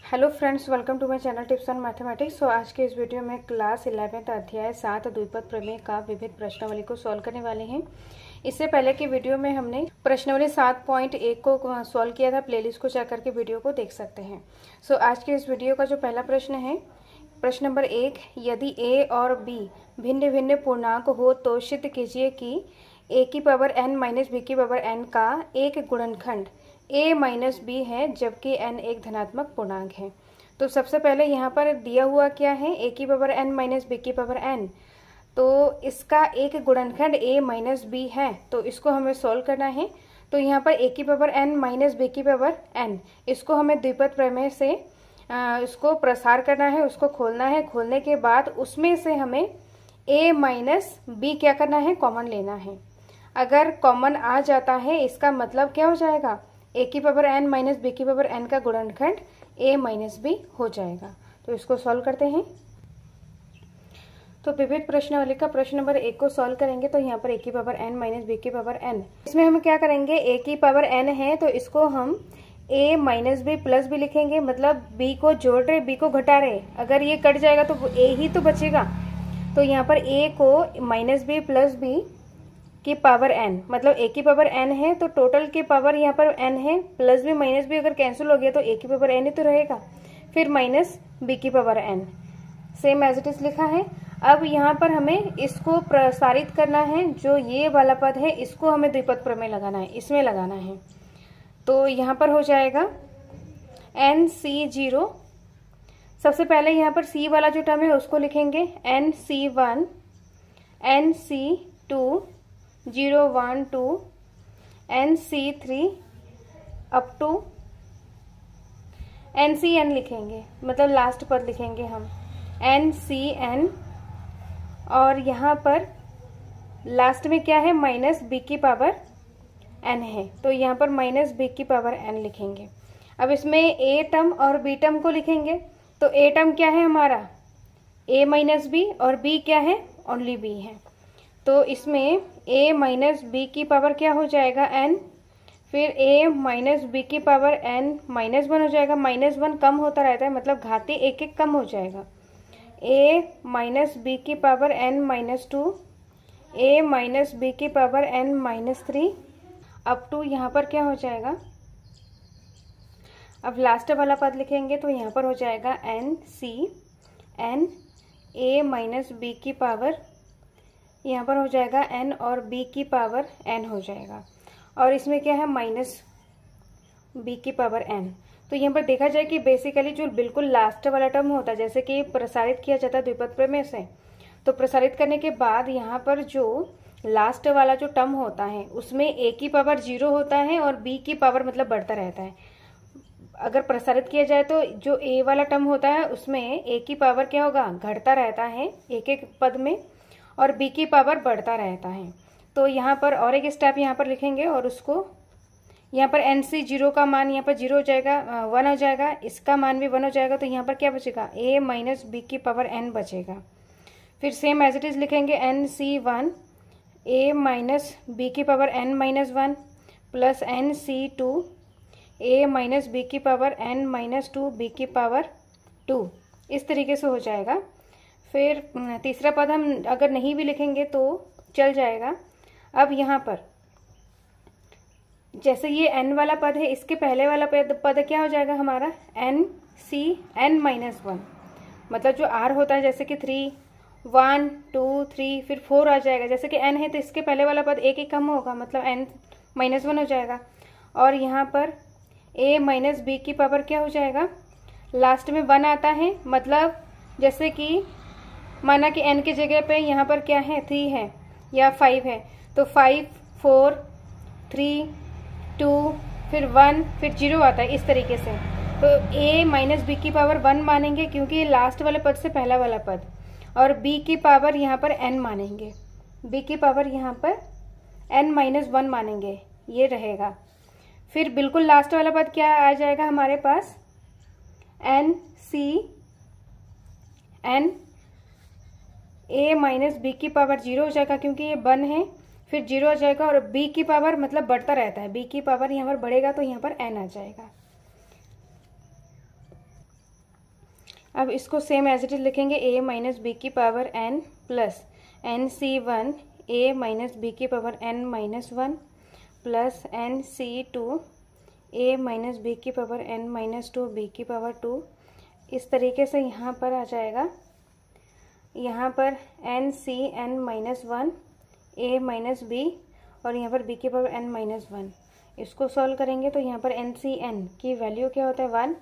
Hello friends, welcome to my channel tips on mathematics. आज के इस वीडियो में क्लास 11th अध्याय 7 द्विपद प्रमेय का विविध प्रश्नावली को सॉल्व करने वाले हैं। इससे पहले की वीडियो में हमने प्रश्नावली 7.1 को सॉल्व किया था। प्लेलिस्ट को चेक करके वीडियो को देख सकते हैं। आज के इस वीडियो का जो पहला प्रश्न है, प्रश्न नंबर 1, यदि a और b भिन्न भिन्न पूर्णांक हो तो सिद्ध कीजिए कि a की पावर n माइनस b की पावर n का एक गुणनखंड a माइनस बी है, जबकि n एक धनात्मक पूर्णांक है। तो सबसे पहले यहाँ पर दिया हुआ क्या है, a की पावर n माइनस बी की पावर n, तो इसका एक गुणनखंड a माइनस बी है, तो इसको हमें सॉल्व करना है। तो यहाँ पर a की पावर n माइनस बी की पावर n, इसको हमें द्विपद प्रमेय से इसको प्रसार करना है, उसको खोलना है। खोलने के बाद उसमें से हमें a माइनस बी क्या करना है, कॉमन लेना है। अगर कॉमन आ जाता है, इसका मतलब क्या हो जाएगा, a की पावर n माइनस बी की पावर n का गुणनखंड a माइनस बी हो जाएगा। तो इसको सॉल्व करते हैं। तो विविध प्रश्नावली का प्रश्न नंबर 1 को सॉल्व करेंगे। तो यहाँ पर a की पावर n माइनस बी की पावर n, इसमें हम क्या करेंगे, a की पावर n है तो इसको हम a minus B plus B लिखेंगे, मतलब b को जोड़ रहे b को घटा रहे। अगर ये कट जाएगा तो a ही तो बचेगा। तो यहाँ पर a को माइनस बी प्लस बी की पावर n, मतलब a की पावर n है तो टोटल की पावर यहाँ पर n है, प्लस बी माइनस बी अगर कैंसिल हो गया तो a की पावर n ही तो रहेगा, फिर माइनस b की power n, same as it is लिखा है। अब यहाँ पर हमें इसको प्रसारित करना है, जो ये वाला पद है इसको हमें द्विपद प्रमेय लगाना है, इसमें लगाना है। तो यहाँ पर हो जाएगा NC0। सबसे पहले यहाँ पर c वाला जो टर्म है उसको लिखेंगे NC1, NC2, 0, 1, 2, NC3 up to NCN लिखेंगे, मतलब लास्ट पद लिखेंगे हम NCN। और यहाँ पर लास्ट में क्या है, माइनस बी की पावर n है, तो यहाँ पर माइनस बी की पावर n लिखेंगे। अब इसमें a टर्म और b टर्म को लिखेंगे। तो a टर्म क्या है हमारा, a माइनस बी, और b क्या है, ओनली b है। तो इसमें a माइनस बी की पावर क्या हो जाएगा, n, फिर a माइनस बी की पावर n माइनस 1 हो जाएगा। माइनस 1 कम होता रहता है, मतलब घातीय एक एक कम हो जाएगा। a माइनस बी की power n minus 2, a minus B की power n minus 3 up to यहाँ पर क्या हो जाएगा, अब लास्ट वाला पद लिखेंगे। तो यहाँ पर हो जाएगा NCN, a माइनस बी की पावर, यहाँ पर हो जाएगा n और b की पावर n हो जाएगा, और इसमें क्या है, माइनस b की पावर n। तो यहाँ पर देखा जाए कि बेसिकली जो बिल्कुल लास्ट वाला टर्म होता है, जैसे कि प्रसारित किया जाता है द्विपद प्रमेय से, तो प्रसारित करने के बाद यहाँ पर जो लास्ट वाला जो टर्म होता है उसमें a की पावर 0 होता है और b की पावर मतलब बढ़ता रहता है। अगर प्रसारित किया जाए तो जो a वाला टर्म होता है उसमें a की पावर क्या होगा, घटता रहता है एक एक पद में, और b की पावर बढ़ता रहता है। तो यहाँ पर और एक स्टेप यहाँ पर लिखेंगे, और उसको यहाँ पर NC0 का मान यहाँ पर 0 हो जाएगा, 1 हो जाएगा, इसका मान भी 1 हो जाएगा। तो यहाँ पर क्या बचेगा, a माइनस बी की पावर n बचेगा। फिर सेम एज इट इज लिखेंगे NC1, a माइनस बी की power n minus 1 plus NC2, a minus B की पावर n माइनस 2 b की पावर 2, इस तरीके से हो जाएगा। फिर तीसरा पद हम अगर नहीं भी लिखेंगे तो चल जाएगा। अब यहाँ पर जैसे ये n वाला पद है, इसके पहले वाला पद क्या हो जाएगा हमारा, NCN माइनस 1, मतलब जो r होता है, जैसे कि 3, 1, 2, 3, फिर 4 आ जाएगा। जैसे कि n है तो इसके पहले वाला पद एक ही कम होगा, मतलब n माइनस 1 हो जाएगा। और यहाँ पर a माइनस बी की पावर क्या हो जाएगा, लास्ट में 1 आता है, मतलब जैसे कि माना कि n की जगह पे यहाँ पर क्या है, 3 है या 5 है, तो 5, 4, 3, 2, फिर 1, फिर 0 आता है, इस तरीके से। तो a माइनस बी की पावर 1 मानेंगे क्योंकि ये लास्ट वाले पद से पहला वाला पद, और b की पावर यहाँ पर n मानेंगे, b की पावर यहाँ पर n माइनस 1 मानेंगे, ये रहेगा। फिर बिल्कुल लास्ट वाला पद क्या आ जाएगा हमारे पास, NCN, a माइनस बी की पावर 0 हो जाएगा क्योंकि ये 1 है, फिर 0 आ जाएगा, और b की पावर मतलब बढ़ता रहता है, b की पावर यहाँ पर बढ़ेगा तो यहाँ पर n आ जाएगा। अब इसको सेम एज इट इज लिखेंगे, a माइनस बी की power n plus nc1 a minus B की power n minus 1 plus nc2 a minus B की पावर n माइनस 2 बी की पावर 2। इस तरीके से यहाँ पर आ जाएगा, यहाँ पर nc n minus 1 a minus b और यहाँ पर b की पावर n माइनस 1। इसको सॉल्व करेंगे तो यहाँ पर nc n की वैल्यू क्या होता है 1,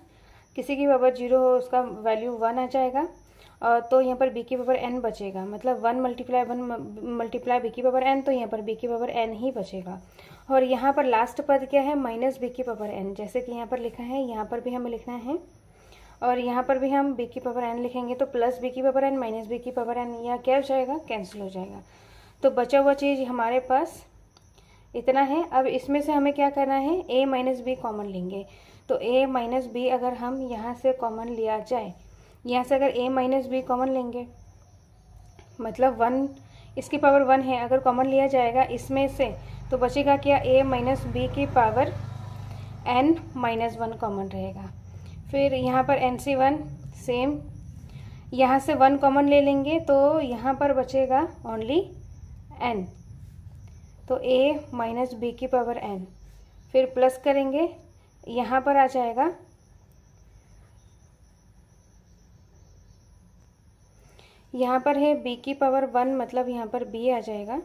किसी की पावर 0 हो उसका वैल्यू 1 आ जाएगा। और तो यहाँ पर b की पावर n बचेगा, मतलब 1 मल्टीप्लाई b की पावर n, तो यहाँ पर b की पावर n ही बचेगा। और यहाँ पर लास्ट पद क्या है, माइनस b की पावर n, जैसे कि यहाँ पर लिखा है, यहाँ पर भी हमें लिखना है और यहाँ पर भी हम b की पावर n लिखेंगे, तो प्लस b की पावर n माइनस b की पावर n, यह क्या हो जाएगा, कैंसिल हो जाएगा। तो बचा हुआ चीज़ हमारे पास इतना है। अब इसमें से हमें क्या करना है, a माइनस बी कॉमन लेंगे। तो a माइनस बी अगर हम यहाँ से कॉमन लिया जाए, यहाँ से अगर a माइनस बी कॉमन लेंगे, मतलब 1 इसकी पावर 1 है, अगर कॉमन लिया जाएगा इसमें से तो बचेगा क्या, a माइनस बी की पावर n माइनस 1 कॉमन रहेगा। फिर यहाँ पर nc1 सेम, यहाँ से 1 कॉमन ले लेंगे तो यहाँ पर बचेगा ओनली n, तो a माइनस बी की पावर n। फिर प्लस करेंगे, यहाँ पर आ जाएगा यहाँ पर है b की पावर 1, मतलब यहाँ पर b आ जाएगा,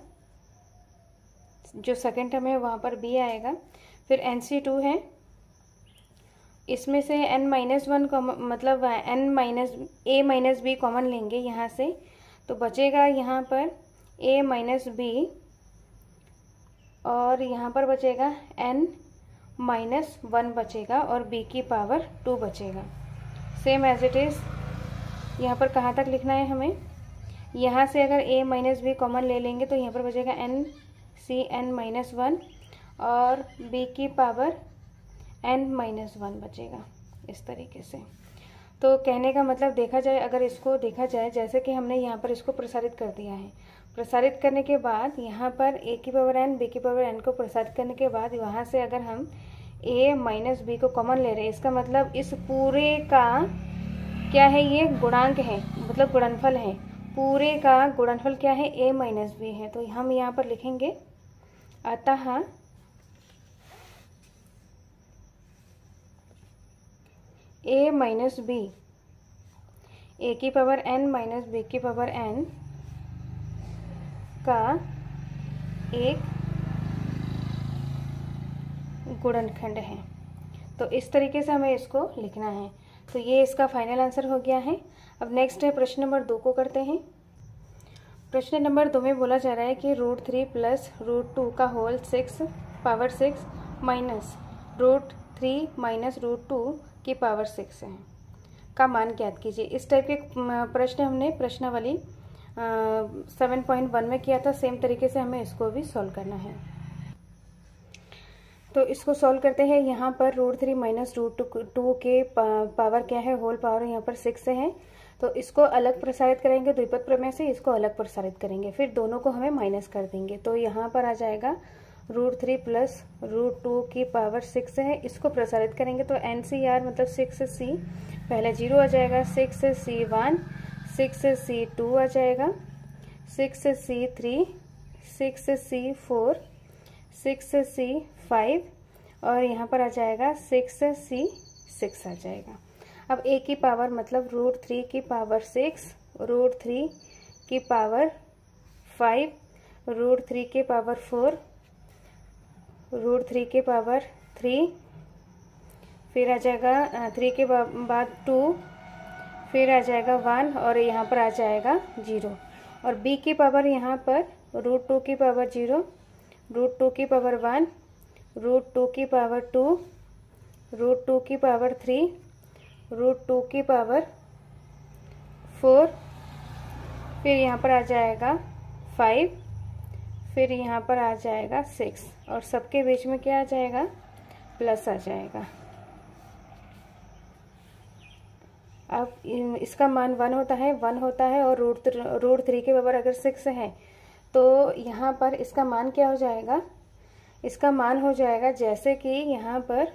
जो सेकेंड टर्म है वहाँ पर b आएगा। फिर nc2 है, इसमें से n माइनस 1 मतलब n minus a minus B common लेंगे यहाँ से, तो बचेगा यहाँ पर a माइनस बी और यहाँ पर बचेगा n माइनस 1 बचेगा और b की पावर 2 बचेगा। सेम एज इट इज़ यहाँ पर कहाँ तक लिखना है हमें, यहाँ से अगर a माइनस बी कॉमन ले लेंगे तो यहाँ पर बचेगा nc n माइनस 1 और b की पावर n माइनस 1 बचेगा, इस तरीके से। तो कहने का मतलब देखा जाए, अगर इसको देखा जाए जैसे कि हमने यहाँ पर इसको प्रसारित कर दिया है, प्रसारित करने के बाद यहाँ पर a की पावर n b की पावर n को प्रसारित करने के बाद वहाँ से अगर हम a माइनस बी को कॉमन ले रहे हैं, इसका मतलब इस पूरे का क्या है, ये गुणांक है, मतलब गुणनफल है, पूरे का गुणनफल क्या है, a माइनस बी है। तो हम यहाँ पर लिखेंगे अतः a माइनस बी a की पावर n माइनस b की पावर n का एक गुणनखंड है। तो इस तरीके से हमें इसको लिखना है। तो ये इसका फाइनल आंसर हो गया है। अब नेक्स्ट है प्रश्न नंबर 2 को करते हैं। प्रश्न नंबर 2 में बोला जा रहा है कि √3 प्लस √2 का होल 6 पावर 6 माइनस √3 माइनस √2 की पावर 6 है का मान ज्ञात कीजिए। इस टाइप के प्रश्न हमने प्रश्नावली 7.1 में किया था। सेम तरीके से हमें इसको भी सॉल्व करना है। तो इसको सॉल्व करते हैं। यहाँ पर √3 माइनस √2 के पावर क्या है, होल पावर यहाँ पर 6 है। तो इसको अलग प्रसारित करेंगे, द्विपद प्रमेय से इसको अलग प्रसारित करेंगे, फिर दोनों को हमें माइनस कर देंगे। तो यहाँ पर आ जाएगा √3 प्लस √2 की पावर 6 है। इसको प्रसारित करेंगे तो NCR मतलब 6C पहले 0 आ जाएगा, 6C1 6C2 आ जाएगा, 6C3 6C4 6C5 और यहाँ पर आ जाएगा 6C6 आ जाएगा। अब a की पावर मतलब √3 की पावर 6, √3 की पावर 5, √3 की पावर 4, √3 की पावर 3, फिर आ जाएगा 3 के बाद 2, फिर आ जाएगा 1 और यहाँ पर आ जाएगा 0। और b की पावर यहाँ पर √2 की पावर 0, √2 की पावर 1, √2 की पावर 2, √2 की पावर 3, √2 की पावर 4, फिर यहाँ पर आ जाएगा 5, फिर यहाँ पर आ जाएगा 6 और सबके बीच में क्या आ जाएगा, प्लस आ जाएगा। अब इसका मान 1 होता है और √3 के बराबर अगर 6 है तो यहाँ पर इसका मान क्या हो जाएगा, इसका मान हो जाएगा जैसे कि यहाँ पर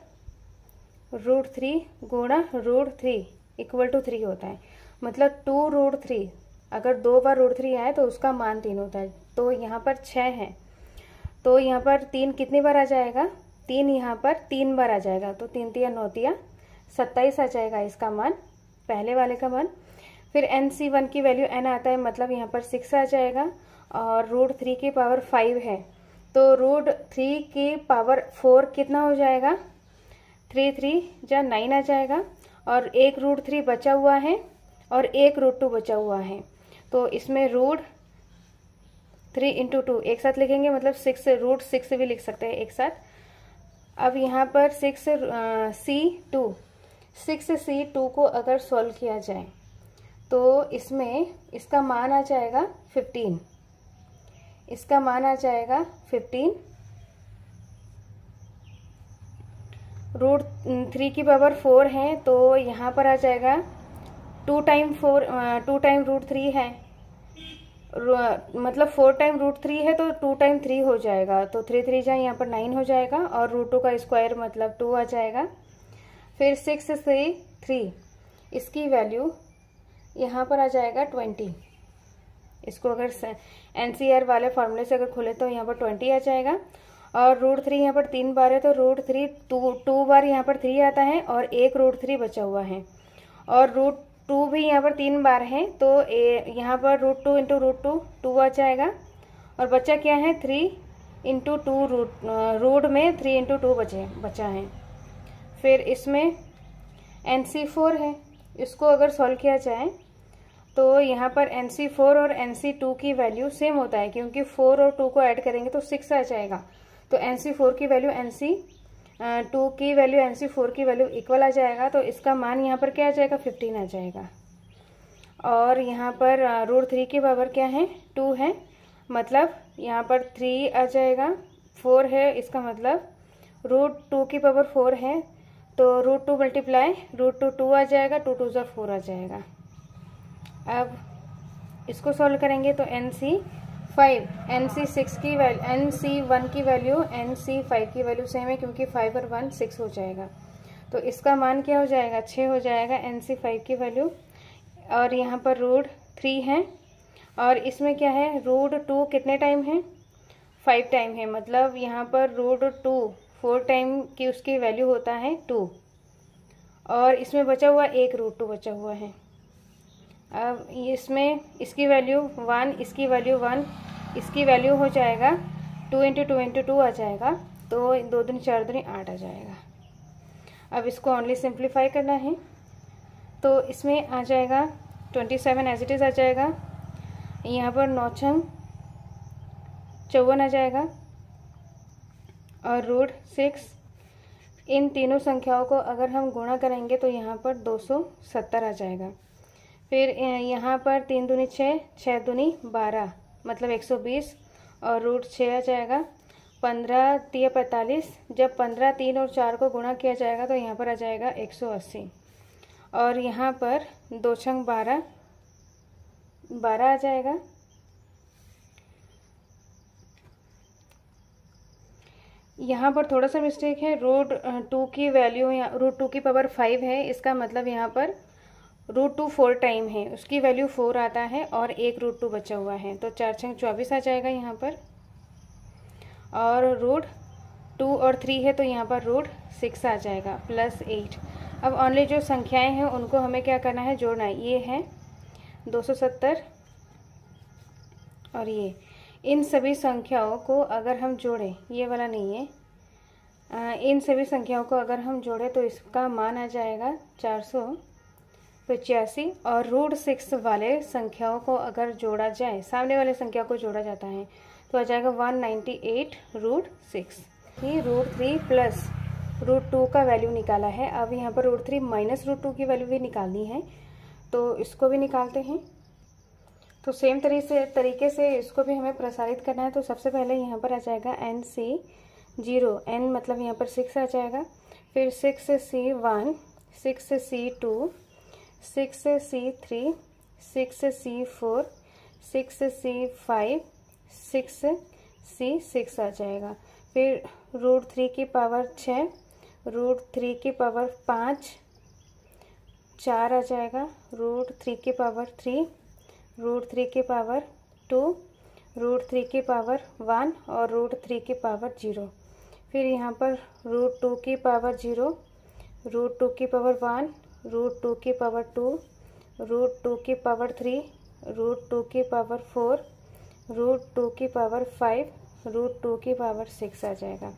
√3 गुणा √3 इक्वल टू 3 होता है। मतलब 2√3, अगर 2 बार √3 आए तो उसका मान 3 होता है। तो यहाँ पर 6 है, तो यहाँ पर 3 कितनी बार आ जाएगा, 3 यहाँ पर 3 बार आ जाएगा। तो 3 तिया 9 तिया 27 आ जाएगा इसका मान, पहले वाले का मान। फिर NC1 की वैल्यू n आता है, मतलब यहाँ पर 6 आ जाएगा। और √3 की पावर 5 है, तो √3 की पावर 4 कितना हो जाएगा, 3 3 जा 9 आ जाएगा। और एक √3 बचा हुआ है और एक √2 बचा हुआ है, तो इसमें √3 × 2 एक साथ लिखेंगे, मतलब 6 √6 भी लिख सकते हैं एक साथ। अब यहाँ पर 6C2 को अगर सॉल्व किया जाए तो इसमें इसका मान आ जाएगा 15, इसका मान आ जाएगा 15। √3 की पावर 4 है, तो यहाँ पर आ जाएगा 2 टाइम √3 है, मतलब 4 टाइम √3 है तो 2 टाइम 3 हो जाएगा। तो 3 3 जा यहाँ पर 9 हो जाएगा, और √2 का स्क्वायर मतलब 2 आ जाएगा। फिर 6 से 3, इसकी वैल्यू यहाँ पर आ जाएगा 20। इसको अगर NCR वाले फॉर्मूले से अगर खोले तो यहाँ पर 20 आ जाएगा। और √3 यहाँ पर 3 बार है, तो √3 2 बार यहाँ पर 3 आता है और एक √3 बचा हुआ है। और √2 भी यहाँ पर 3 बार है, तो यहाँ पर √2 × √2 2 आ जाएगा। और बचा क्या है, 3 × 2 रूट में 3 × 2 बचा है। फिर इसमें NC4 है, इसको अगर सॉल्व किया जाए तो यहाँ पर NC4 और NC2 की वैल्यू सेम होता है, क्योंकि 4 और 2 को ऐड करेंगे तो 6 आ जाएगा। तो NC4 की वैल्यू NC2 की वैल्यू NC4 की वैल्यू इक्वल आ जाएगा। तो इसका मान यहाँ पर क्या आ जाएगा, 15 आ जाएगा। और यहाँ पर √3 की पावर क्या है, 2 है, मतलब यहाँ पर 3 आ जाएगा। 4 है, इसका मतलब √2 की पावर 4 है, तो √2 मल्टीप्लाई √2 2 आ जाएगा, 2 2 4 आ जाएगा। अब इसको सॉल्व करेंगे तो NC1 की वैल्यू NC5 की वैल्यू सेम है, क्योंकि 5 और 1 6 हो जाएगा। तो इसका मान क्या हो जाएगा, 6 हो जाएगा NC5 की वैल्यू। और यहाँ पर √3 है, और इसमें क्या है, √2 कितने टाइम है, 5 टाइम है, मतलब यहाँ पर √2 4 टाइम की उसकी वैल्यू होता है 2। और इसमें बचा हुआ एक √2 बचा हुआ है। अब इसमें इसकी वैल्यू 1, इसकी वैल्यू 1, इसकी वैल्यू हो जाएगा 2 × 2 × 2 आ जाएगा, तो 2 दूनी 4 दूनी 8 आ जाएगा। अब इसको ओनली सिंप्लीफाई करना है, तो इसमें आ जाएगा 27 एज इट इज़ आ जाएगा। यहाँ पर 9 छंग 54 आ जाएगा, और √6। इन तीनों संख्याओं को अगर हम गुणा करेंगे तो यहाँ पर 270 आ जाएगा। फिर यहाँ पर 3 दूनी 6, 6 दूनी 12, मतलब 120, और √6 आ जाएगा। 15 तिया 45, जब 15 3 और 4 को गुणा किया जाएगा तो यहाँ पर आ जाएगा 180। और यहाँ पर 2 छंग 12 आ जाएगा। यहाँ पर थोड़ा सा मिस्टेक है, √2 की वैल्यू √2 की पावर 5 है, इसका मतलब यहाँ पर √2 4 टाइम है, उसकी वैल्यू 4 आता है और एक √2 बचा हुआ है, तो 4 छंग 24 आ जाएगा यहाँ पर। और √2 और 3 है, तो यहाँ पर √6 आ जाएगा +8। अब ओनली जो संख्याएं हैं उनको हमें क्या करना है, जोड़ना है। ये है 270 और ये, इन सभी संख्याओं को अगर हम जोड़ें, ये वाला नहीं है, इन सभी संख्याओं को अगर हम जोड़ें तो इसका मान आ जाएगा 485। और √6 वाले संख्याओं को अगर जोड़ा जाए, सामने वाले संख्या को जोड़ा जाता है तो आ जाएगा 198 √6। ही √3 प्लस √2 का वैल्यू निकाला है। अब यहाँ पर √3 माइनस √2 की वैल्यू भी निकालनी है, तो इसको भी निकालते हैं। तो सेम तरीके से इसको भी हमें प्रसारित करना है। तो सबसे पहले यहाँ पर आ जाएगा NC0, n मतलब यहाँ पर 6 आ जाएगा। फिर 6C1, 6C2, 6C3, 6C4, 6C5, 6C6 आ जाएगा। फिर √3 की पावर 6, √3 की पावर 5, 4 आ जाएगा, √3 की पावर 3, √3 की पावर 2, √3 की पावर 1 और √3 की पावर 0। फिर यहाँ पर √2 की पावर 0, √2 की पावर 1, √2 की पावर 2, √2 की पावर 3, √2 की पावर 4, √2 की पावर 5, √2 की पावर 6 आ जाएगा।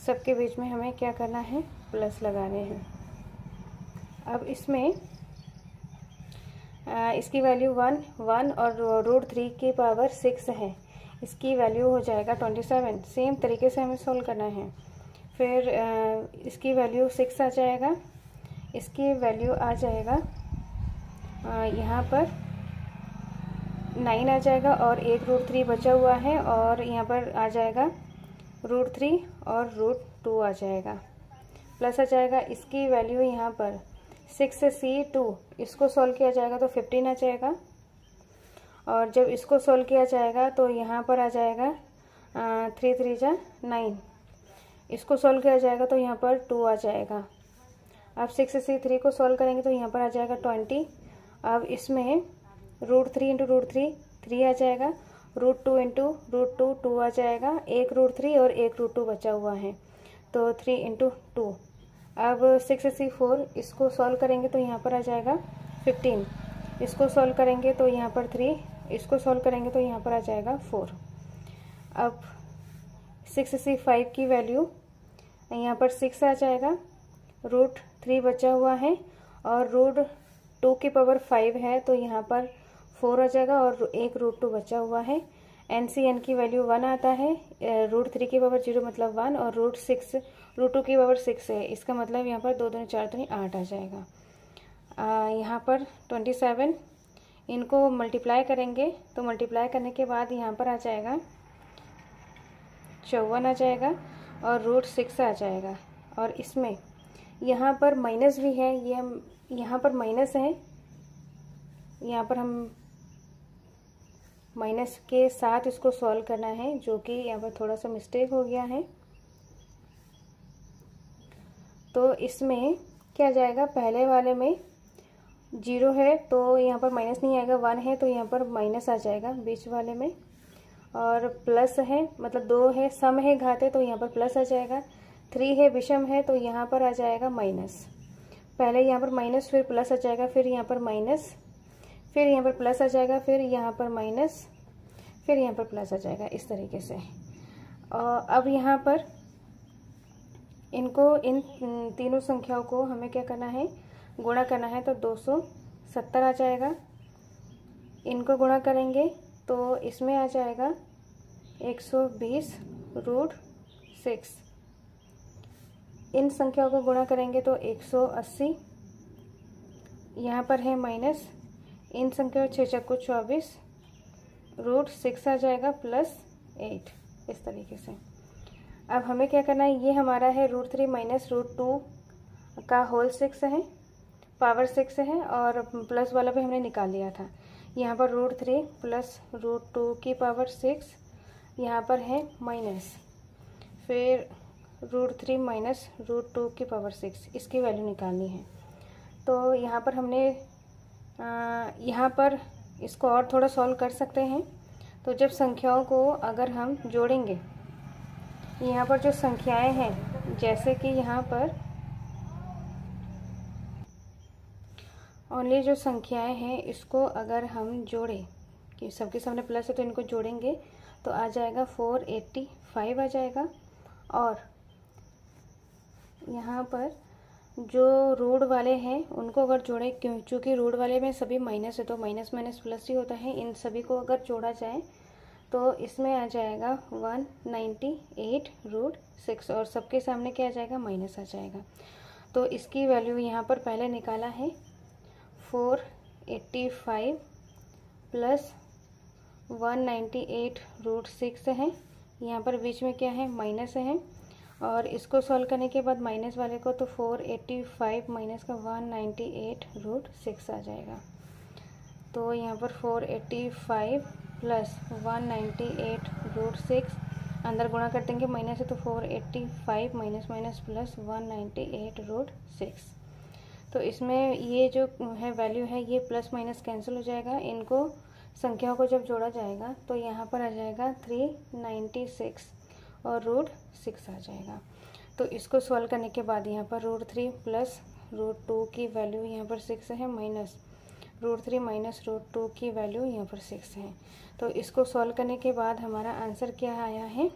सबके बीच में हमें क्या करना है, प्लस लगाने हैं। अब इसमें इसकी वैल्यू 1 और √3 की पावर 6 है, इसकी वैल्यू हो जाएगा 27। सेम तरीके से हमें सोल्व करना है। फिर इसकी वैल्यू 6 आ जाएगा, इसकी वैल्यू आ जाएगा यहाँ पर 9 आ जाएगा और एक √3 बचा हुआ है और यहाँ पर आ जाएगा √3 और √2 आ जाएगा, प्लस आ जाएगा। इसकी वैल्यू यहाँ पर 6C2, इसको सॉल्व किया जाएगा तो 15 आ जाएगा। और जब इसको सॉल्व किया जाएगा तो यहाँ पर आ जाएगा 3 3 जा 9, इसको सॉल्व किया जाएगा तो यहाँ पर 2 आ जाएगा। अब 6C3 को सॉल्व करेंगे तो यहाँ पर आ जाएगा 20। अब इसमें √3 × √3 3 आ जाएगा, √2 × √2 2 आ जाएगा, एक √3 और एक √2 बचा हुआ है तो 3 × 2। अब 6C4 इसको सॉल्व करेंगे तो यहाँ पर आ जाएगा 15, इसको सॉल्व करेंगे तो यहाँ पर 3, इसको सॉल्व करेंगे तो यहाँ पर आ जाएगा 4। अब 6C5 की वैल्यू यहाँ पर 6 आ जाएगा, √3 बचा हुआ है और √2 की पावर 5 है तो यहाँ पर 4 आ जाएगा और एक √2 बचा हुआ है। NCN की वैल्यू 1 आता है, √3 की पावर 0 मतलब 1 और √2 की पावर 6 है, इसका मतलब यहाँ पर 2 दूनी 4 दूनी 8 आ जाएगा। यहाँ पर 27, इनको मल्टीप्लाई करेंगे तो मल्टीप्लाई करने के बाद यहाँ पर आ जाएगा 54 आ जाएगा और √6 आ जाएगा। और इसमें यहाँ पर माइनस भी है, ये यहाँ पर माइनस है, यहाँ पर हम माइनस के साथ इसको सॉल्व करना है, जो कि यहाँ पर थोड़ा सा मिस्टेक हो गया है। तो इसमें क्या जाएगा, पहले वाले में 0 है तो यहाँ पर माइनस नहीं आएगा, 1 है तो यहाँ पर माइनस आ जाएगा बीच वाले में, और प्लस है मतलब 2 है सम है घात है तो यहाँ पर प्लस आ जाएगा, 3 है विषम है तो यहाँ पर आ जाएगा माइनस। पहले यहाँ पर माइनस फिर प्लस आ जाएगा, फिर यहाँ पर माइनस, फिर यहाँ पर प्लस आ जाएगा, फिर यहाँ पर माइनस, फिर यहाँ पर प्लस आ जाएगा, इस तरीके से। और अब यहाँ पर इनको इन तीनों संख्याओं को हमें क्या करना है, गुणा करना है तो 270 आ जाएगा। इनको गुणा करेंगे तो इसमें आ जाएगा 120√6। इन संख्याओं को गुणा करेंगे तो 180, यहाँ पर है माइनस, इन संख्याओं 6 चक्कू 24, √6 आ जाएगा प्लस 8, इस तरीके से। अब हमें क्या करना है, ये हमारा है √3 माइनस √2 का होल 6 है, पावर 6 है और प्लस वाला भी हमने निकाल लिया था। यहाँ पर √3 प्लस √2 की पावर 6, यहाँ पर है माइनस, फिर √3 माइनस √2 की पावर 6, इसकी वैल्यू निकालनी है। तो यहाँ पर हमने यहाँ पर इसको और थोड़ा सॉल्व कर सकते हैं। तो जब संख्याओं को अगर हम जोड़ेंगे, यहाँ पर जो संख्याएं हैं, जैसे कि यहाँ पर ओनली जो संख्याएं हैं इसको अगर हम जोड़ें कि सबके सामने प्लस है तो इनको जोड़ेंगे तो आ जाएगा 485 आ जाएगा। और यहाँ पर जो रूट वाले हैं उनको अगर जोड़े, क्योंकि रूट वाले में सभी माइनस है तो माइनस माइनस प्लस ही होता है, इन सभी को अगर जोड़ा जाए तो इसमें आ जाएगा 198√6 और सबके सामने क्या आ जाएगा, माइनस आ जाएगा। तो इसकी वैल्यू यहाँ पर पहले निकाला है 485 प्लस 198√6 है, यहाँ पर बीच में क्या है, माइनस है, और इसको सॉल्व करने के बाद माइनस वाले को तो 485 माइनस का 198√6 आ जाएगा। तो यहाँ पर 485 प्लस 198√6 अंदर गुणा कर देंगे, माइनस है तो 485 माइनस माइनस प्लस 198√6। तो इसमें ये जो है वैल्यू है ये प्लस माइनस कैंसिल हो जाएगा, इनको संख्याओं को जब जोड़ा जाएगा तो यहाँ पर आ जाएगा 396 और √6 आ जाएगा। तो इसको सॉल्व करने के बाद यहाँ पर √3 प्लस √2 की वैल्यू यहाँ पर 6 है, माइनस √3 माइनस √2 की वैल्यू यहाँ पर 6 है। तो इसको सॉल्व करने के बाद हमारा आंसर क्या आया है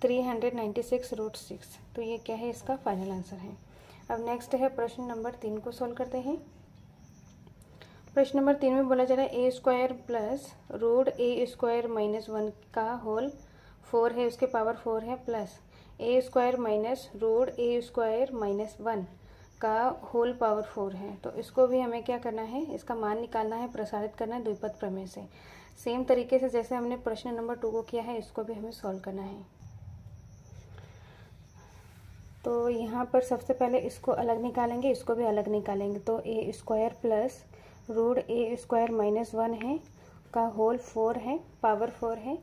396 √6। तो ये क्या है, इसका फाइनल आंसर है। अब नेक्स्ट है प्रश्न नंबर 3 को सॉल्व करते हैं। प्रश्न नंबर 3 में बोला जा रहा है a² प्लस √a² माइनस 1 का होल 4 है, उसके पावर 4 है, plus a² minus √a² minus 1 का होल पावर 4 है। तो इसको भी हमें क्या करना है, इसका मान निकालना है, प्रसारित करना है द्विपद प्रमेय से। सेम तरीके से जैसे हमने प्रश्न नंबर 2 को किया है, इसको भी हमें सॉल्व करना है। तो यहाँ पर सबसे पहले इसको अलग निकालेंगे, इसको भी अलग निकालेंगे। तो a² प्लस √a² माइनस 1 है का होल 4 है, पावर 4 है।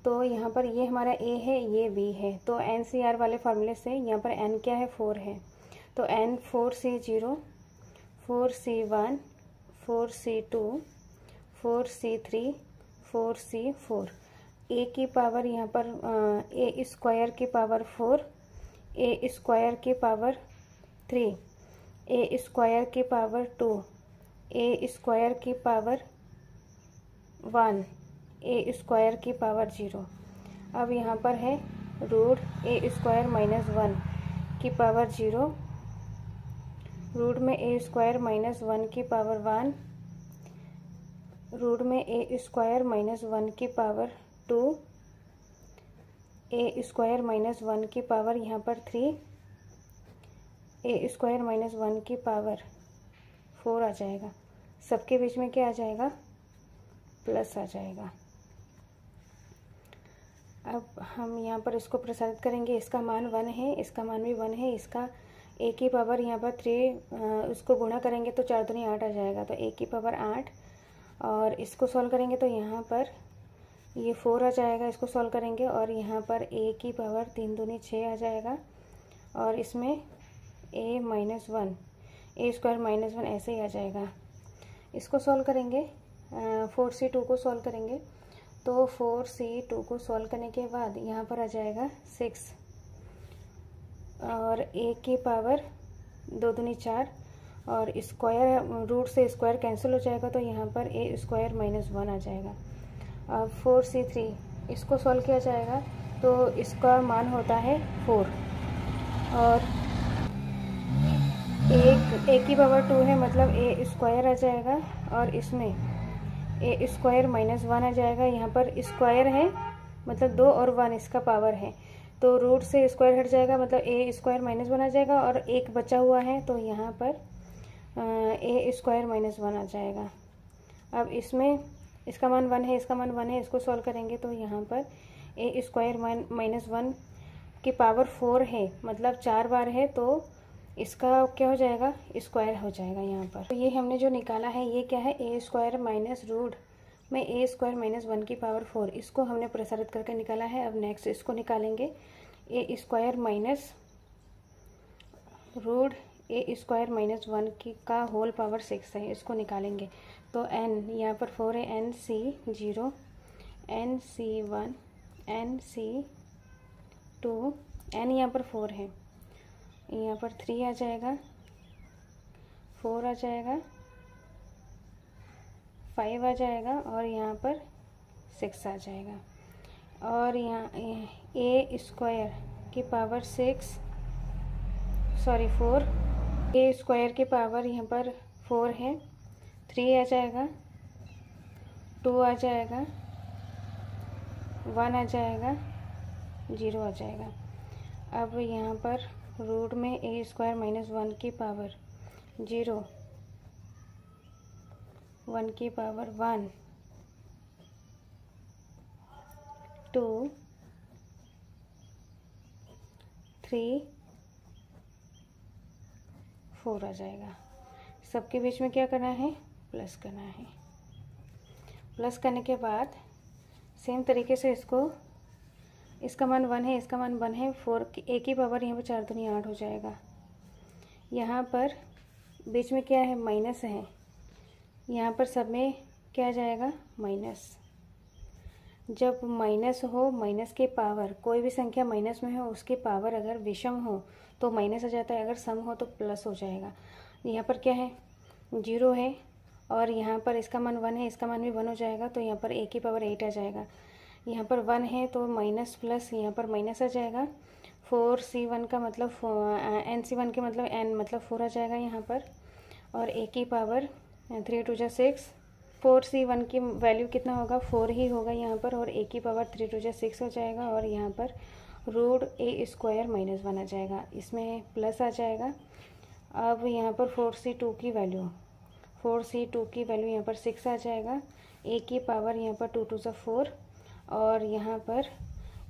तो यहाँ पर ये हमारा a है, ये b है। तो NCR वाले फार्मूले से यहाँ पर n क्या है, 4 है। तो n 4c0 4c1 4c2 4c3 4c4, a की पावर यहाँ पर a² की पावर 4, a² की पावर 3, a² की पावर 2, a² की पावर 1, a² की पावर 0। अब यहाँ पर है √a² माइनस 1 की पावर 0, रूट में a² माइनस 1 की पावर 1, रूट में a² माइनस 1 की पावर 2, a² माइनस 1 की पावर यहाँ पर 3, a² माइनस 1 की पावर 4 आ जाएगा। सबके बीच में क्या आ जाएगा, प्लस आ जाएगा। अब हम यहाँ पर इसको प्रसारित करेंगे, इसका मान 1 है, इसका मान भी 1 है, इसका a की पावर यहाँ पर 3 उसको गुणा करेंगे तो 4 दूनी 8 आ जाएगा। तो a की पावर 8, और इसको सॉल्व करेंगे तो यहाँ पर ये 4 आ जाएगा, इसको सॉल्व करेंगे, और यहाँ पर a की पावर 3 दूनी 6 आ जाएगा, और इसमें a माइनस 1 a² माइनस 1 ऐसे ही आ जाएगा। इसको सॉल्व करेंगे, 4c2 को सॉल्व करेंगे। तो 4c2 को सॉल्व करने के बाद यहाँ पर आ जाएगा 6, और a की पावर 2 दूनी 4, और स्क्वायर रूट से स्क्वायर कैंसिल हो जाएगा, तो यहाँ पर a² माइनस 1 आ जाएगा। अब 4c3 इसको सॉल्व किया जाएगा तो इसका मान होता है 4, और a की पावर 2 है, मतलब a² आ जाएगा, और इसमें a² माइनस 1 आ जाएगा। यहाँ पर स्क्वायर है, मतलब 2 और 1 इसका पावर है, तो रूट से स्क्वायर हट जाएगा, मतलब a² माइनस 1 आ जाएगा, और एक बचा हुआ है तो यहाँ पर a² माइनस 1 आ जाएगा। अब इसमें इसका मान 1 है, इसका मान 1 है, इसको सॉल्व करेंगे तो यहाँ पर a² माइनस 1 की पावर 4 है, मतलब 4 बार है, तो इसका क्या हो जाएगा, स्क्वायर हो जाएगा यहाँ पर। तो ये हमने जो निकाला है ये क्या है, a² माइनस रूट में a² माइनस 1 की पावर 4, इसको हमने प्रसारित करके निकाला है। अब नेक्स्ट इसको निकालेंगे, a² minus root a² minus 1 की का होल पावर 6 है, इसको निकालेंगे। तो n यहाँ पर 4 है, nc0 nc1 nc2, n यहाँ पर 4 है, यहाँ पर 3 आ जाएगा, 4 आ जाएगा, 5 आ जाएगा, और यहाँ पर 6 आ जाएगा। और यहाँ a² की पावर 4, a² की पावर यहाँ पर 4 है, 3 आ जाएगा, 2 आ जाएगा, 1 आ जाएगा, 0 आ जाएगा। अब यहाँ पर रूट में a² माइनस 1 की पावर 0, 1 की पावर 1, 2, 3, 4 आ जाएगा। सबके बीच में क्या करना है, प्लस करना है। प्लस करने के बाद सेम तरीके से इसको, इसका मान 1 है, इसका मान 1 है, 4 a की पावर यहाँ पर 4 दूनी 8 हो जाएगा। यहाँ पर बीच में क्या है, माइनस है, यहाँ पर सब में क्या आ जाएगा, माइनस। जब माइनस हो, माइनस के पावर, कोई भी संख्या माइनस में हो उसके पावर अगर विषम हो तो माइनस आ जाता है, अगर सम हो तो प्लस हो जाएगा। यहाँ पर क्या है, 0 है और यहाँ पर इसका मान 1 है, इसका मान भी 1 हो जाएगा, तो यहाँ पर a की पावर 8 आ जाएगा। यहाँ पर 1 है तो माइनस प्लस यहाँ पर माइनस आ जाएगा। 4c1 का मतलब nc1 के मतलब n मतलब 4 आ जाएगा यहाँ पर, और a की पावर 3 2 6। 4c1 की वैल्यू कितना होगा, 4 ही होगा यहाँ पर, और a की पावर 3 2 6 हो जाएगा, और यहाँ पर रूट a स्क्वायर माइनस 1 आ जाएगा, इसमें प्लस आ जाएगा। अब यहाँ पर 4c2 की वैल्यू, 4c2 की वैल्यू यहाँ पर 6 आ जाएगा। a की पावर यहाँ पर 2 2 4, और यहाँ पर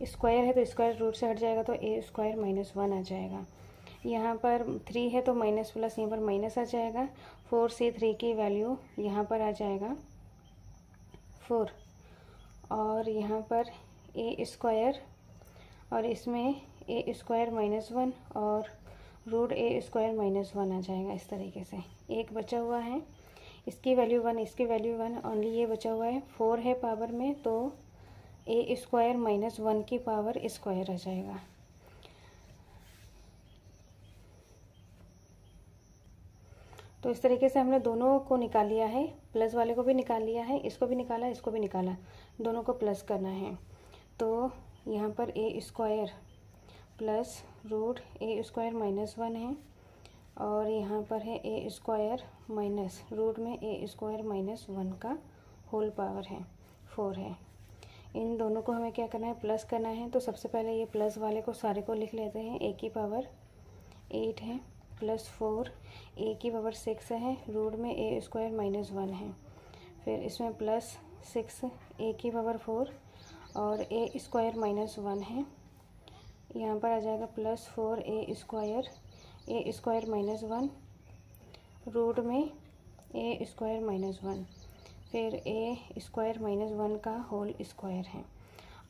स्क्वायर है तो स्क्वायर रूट से हट जाएगा तो a स्क्वायर माइनस 1 आ जाएगा। यहाँ पर 3 है तो माइनस प्लस यहाँ पर माइनस आ जाएगा। 4c3 की वैल्यू यहाँ पर आ जाएगा 4, और यहाँ पर a स्क्वायर, और इसमें a स्क्वायर माइनस 1 और रूट a स्क्वायर माइनस 1 आ जाएगा। इस तरीके से एक बचा हुआ है, इसकी वैल्यू 1, इसकी वैल्यू 1, ओनली ये बचा हुआ है। 4 है पावर में तो a स्क्वायर माइनस 1 की पावर स्क्वायर आ जाएगा। तो इस तरीके से हमने दोनों को निकाल लिया है, प्लस वाले को भी निकाल लिया है, इसको भी निकाला, इसको भी निकाला, दोनों को प्लस करना है। तो यहाँ पर a square plus root a square minus 1 है, और यहाँ पर है a स्क्वायर माइनस रूट में a स्क्वायर माइनस 1 का होल पावर है 4 है। इन दोनों को हमें क्या करना है, प्लस करना है। तो सबसे पहले ये प्लस वाले को सारे को लिख लेते हैं। a की पावर 8 है प्लस 4, a की पावर 6 है, रूट में a स्क्वायर माइनस 1 है, फिर इसमें प्लस 6 a की पावर 4 और a स्क्वायर माइनस 1 है, यहाँ पर आ जाएगा plus 4 a square minus 1, root में a स्क्वायर माइनस 1, फिर a स्क्वायर माइनस 1 का होल स्क्वायर है।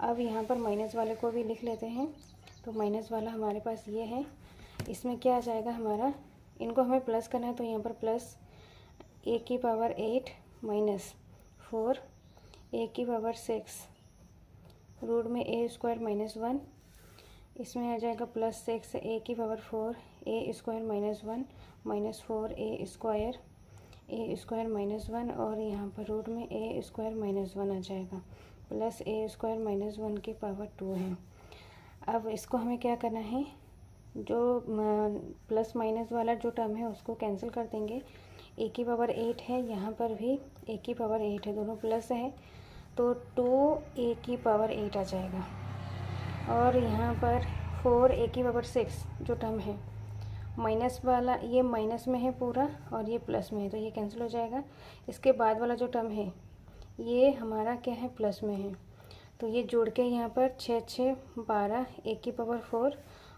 अब यहाँ पर माइनस वाले को भी लिख लेते हैं। तो माइनस वाला हमारे पास ये है, इसमें क्या आ जाएगा हमारा, इनको हमें प्लस करना है तो यहाँ पर प्लस a की पावर 8 माइनस 4 a की पावर 6 रूट में a स्क्वायर माइनस 1, इसमें आ जाएगा प्लस 6 a की power 4 a square minus 1 minus 4 a square minus 1, और यहाँ पर रूट में a स्क्वायर माइनस 1 आ जाएगा, प्लस a स्क्वायर माइनस 1 की पावर 2 है। अब इसको हमें क्या करना है, जो प्लस माइनस वाला जो टर्म है उसको कैंसिल कर देंगे। a की पावर 8 है, यहाँ पर भी a की पावर 8 है, दोनों प्लस है तो 2a की पावर 8 आ जाएगा, और यहाँ पर 4a की पावर 6 जो टर्म है, माइनस वाला ये माइनस में है पूरा और ये प्लस में है तो ये कैंसिल हो जाएगा। इसके बाद वाला जो टर्म है ये हमारा क्या है, प्लस में है, तो ये जोड़ के यहाँ पर 6 6 12 a की पावर 4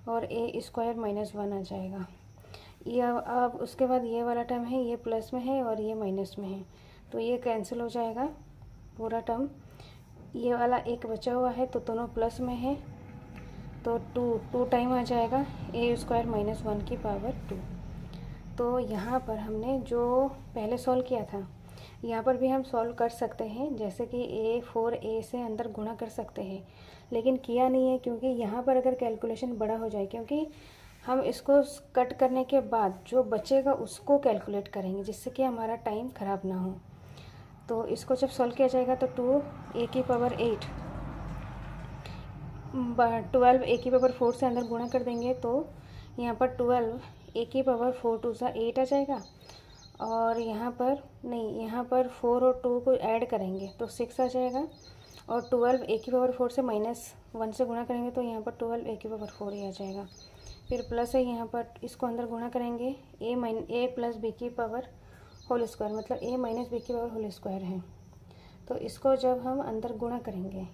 और a स्क्वायर माइनस 1 आ जाएगा। ये अब उसके बाद ये वाला टर्म है, ये प्लस में है और ये माइनस में है तो ये कैंसिल हो जाएगा पूरा टर्म। ये वाला एक बचा हुआ है तो दोनों प्लस में है तो 2 टाइम आ जाएगा a स्क्वायर माइनस 1 की पावर 2। तो यहाँ पर हमने जो पहले सॉल्व किया था यहाँ पर भी हम सॉल्व कर सकते हैं, जैसे कि a से अंदर गुणा कर सकते हैं, लेकिन किया नहीं है क्योंकि यहाँ पर अगर कैलकुलेशन बड़ा हो जाए, क्योंकि हम इसको कट करने के बाद जो बचेगा उसको कैलकुलेट करेंगे जिससे कि हमारा टाइम ख़राब ना हो। तो इसको जब सॉल्व किया जाएगा तो 2a की पावर 8 12 a की पावर 4 से अंदर गुणा कर देंगे तो यहाँ पर 12 a की पावर 4 2 सा 8 आ जाएगा, और यहाँ पर नहीं, यहाँ पर 4 और 2 को ऐड करेंगे तो 6 आ जाएगा, और 12 a की पावर 4 से माइनस 1 से गुणा करेंगे तो यहाँ पर 12 a की पावर 4 ही आ जाएगा। फिर प्लस है, यहाँ पर इसको अंदर गुणा करेंगे a प्लस b की पावर होल स्क्वायर, मतलब a माइनस b की पावर होल स्क्वायर है। तो इसको जब हम अंदर गुणा करेंगे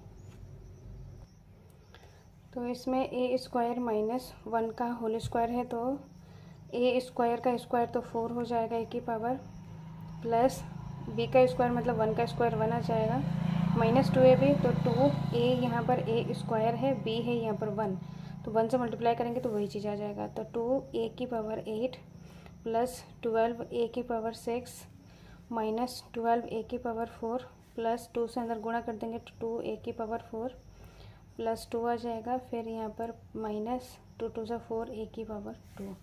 तो इसमें a स्क्वायर माइनस 1 का होल स्क्वायर है तो a स्क्वायर का स्क्वायर तो 4 हो जाएगा a की पावर, प्लस b का स्क्वायर मतलब 1 का स्क्वायर 1 आ जाएगा, माइनस 2ab तो 2a यहाँ पर a स्क्वायर है, b है यहाँ पर 1 तो 1 से मल्टीप्लाई करेंगे तो वही चीज़ आ जाएगा। तो 2a की power 8 plus 12a⁴ minus 12a⁴ plus 2 से अंदर गुणा कर देंगे तो 2a⁴ प्लस 2 आ जाएगा। फिर यहाँ पर माइनस 2 2 × 4a⁴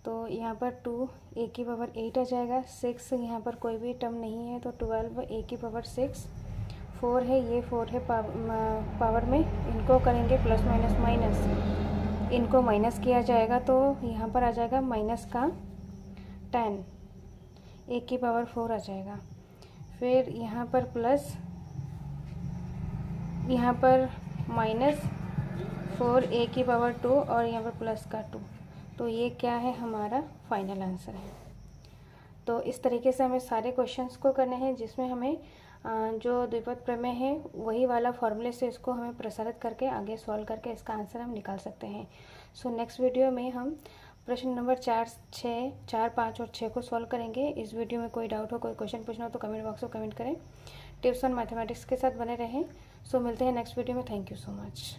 तो यहाँ पर 2a⁴ आ जाएगा। 6 यहाँ पर कोई भी टर्म नहीं है तो 12a⁴ 4 है, ये 4 है पावर में, इनको करेंगे प्लस माइनस माइनस, इनको माइनस किया जाएगा तो यहाँ पर आ जाएगा माइनस का 10 a⁴ आ जाएगा। फिर यहाँ पर प्लस, यहाँ पर माइनस 4a⁴ और यहाँ पर प्लस का 2, तो ये क्या है, हमारा फाइनल आंसर है। तो इस तरीके से हमें सारे क्वेश्चंस को करने हैं जिसमें हमें जो द्विपद प्रमेय है वही वाला फॉर्मूले से इसको हमें प्रसारित करके आगे सॉल्व करके इसका आंसर हम निकाल सकते हैं। सो नेक्स्ट वीडियो में हम प्रश्न नंबर 4, 6, 4, 5 और 6 को सॉल्व करेंगे। इस वीडियो में कोई डाउट हो, कोई क्वेश्चन पूछना हो तो कमेंट बॉक्स में कमेंट करें। टिप्स ऑन मैथमेटिक्स के साथ बने रहें। सो मिलते हैं नेक्स्ट वीडियो में। Thank you so much.